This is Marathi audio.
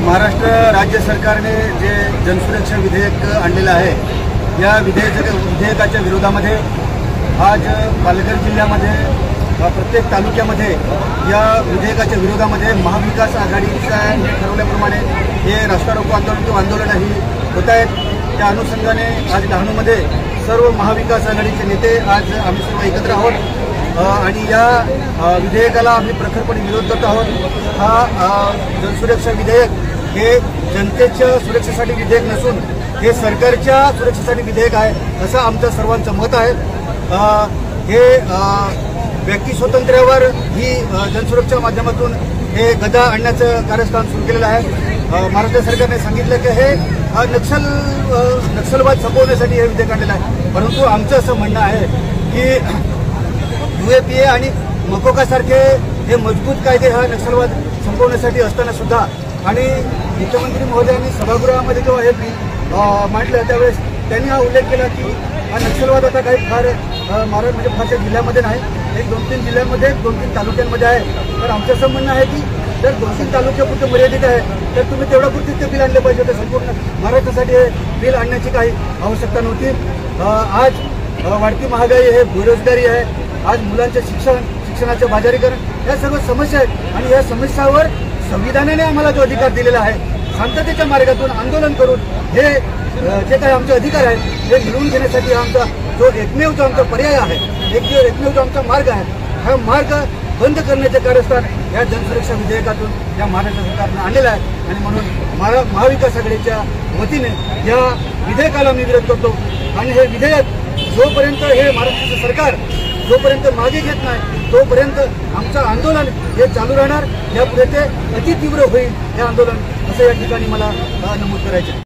महाराष्ट्र राज्य सरकारने जे जनसुरक्षा विधेयक आणलेलं आहे, या विधेयकाच्या विरोधामध्ये आज पालघर जिल्ह्यामध्ये प्रत्येक तालुक्यामध्ये या विधेयकाच्या विरोधामध्ये महाविकास आघाडीच्या ठरवल्याप्रमाणे हे रास्ता रोको आंदोलनही होत आहेत। त्या अनुषंगाने आज डहाणूमध्ये सर्व महाविकास आघाडीचे नेते आज आम्ही सर्व एकत्र आहोत आणि या विधेयकाला आम्ही प्रखरपणे विरोध करत आहोत। हा जनसुरक्षा विधेयक हे जनतेच्या सुरक्षेसाठी विधेयक नसून हे सरकारच्या सुरक्षेसाठी विधेयक आहे असं आमचं सर्वांचं मत आहे। हे व्यक्ती स्वातंत्र्यावर ही जनसुरक्षा माध्यमातून हे गदा आणण्याचं कारस्थान सुरू केलेलं आहे। महाराष्ट्र सरकारने सांगितलं की हे नक्षलवाद संपवण्यासाठी हे विधेयक आणलेलं आहे, परंतु आमचं असं म्हणणं आहे की UAPA आणि मकोका सारखे हे मजबूत कायदे हा नक्षलवाद संपवण्यासाठी असताना सुद्धा आणि मुख्यमंत्री महोदयांनी सभागृहामध्ये जेव्हा हे मांडलं त्यावेळेस त्यांनी हा उल्लेख केला की हा नक्षलवाद आता काही फार म्हणजे फारशा जिल्ह्यामध्ये नाही, एक 2-3 जिल्ह्यांमध्ये 2-3 तालुक्यांमध्ये आहे। तर आमचं असं म्हणणं आहे की जर 2-3 तालुक्यापुरते मर्यादित आहे तर तुम्ही तेवढ्यापुरतीच ते बिल आणले पाहिजे होते। संपूर्ण महाराष्ट्रासाठी हे बिल आणण्याची काही आवश्यकता नव्हती। आज वाढती महागाई आहे, बेरोजगारी आहे, आज मुलांचे शिक्षणाचे बाजारीकरण या सर्व समस्या आहेत आणि या समस्यावर संविधानाने आम्हाला जो अधिकार दिलेला आहे शांततेच्या मार्गातून आंदोलन करून हे जे काही आमचे अधिकार आहेत हे मिळवून घेण्यासाठी आमचा जो एकमेव जो आमचा पर्याय आहे, एकमेव जो आमचा मार्ग आहे, हा मार्ग बंद करण्याचे कारस्थान या जनसुरक्षा विधेयकातून या महाराष्ट्र सरकारने आणलेला आहे आणि म्हणून महाविकास आघाडीच्या वतीने या विधेयकाला मी विरोध करतो आणि हे विधेयक जोपर्यंत हे महाराष्ट्राचं सरकार जोपर्यंत मागे घेत नाही तोपर्यंत आमचं आंदोलन हे चालू राहणार। यापुढे ते अतितीव्र होईल हे आंदोलन असं या ठिकाणी मला नमूद करायचे आहे।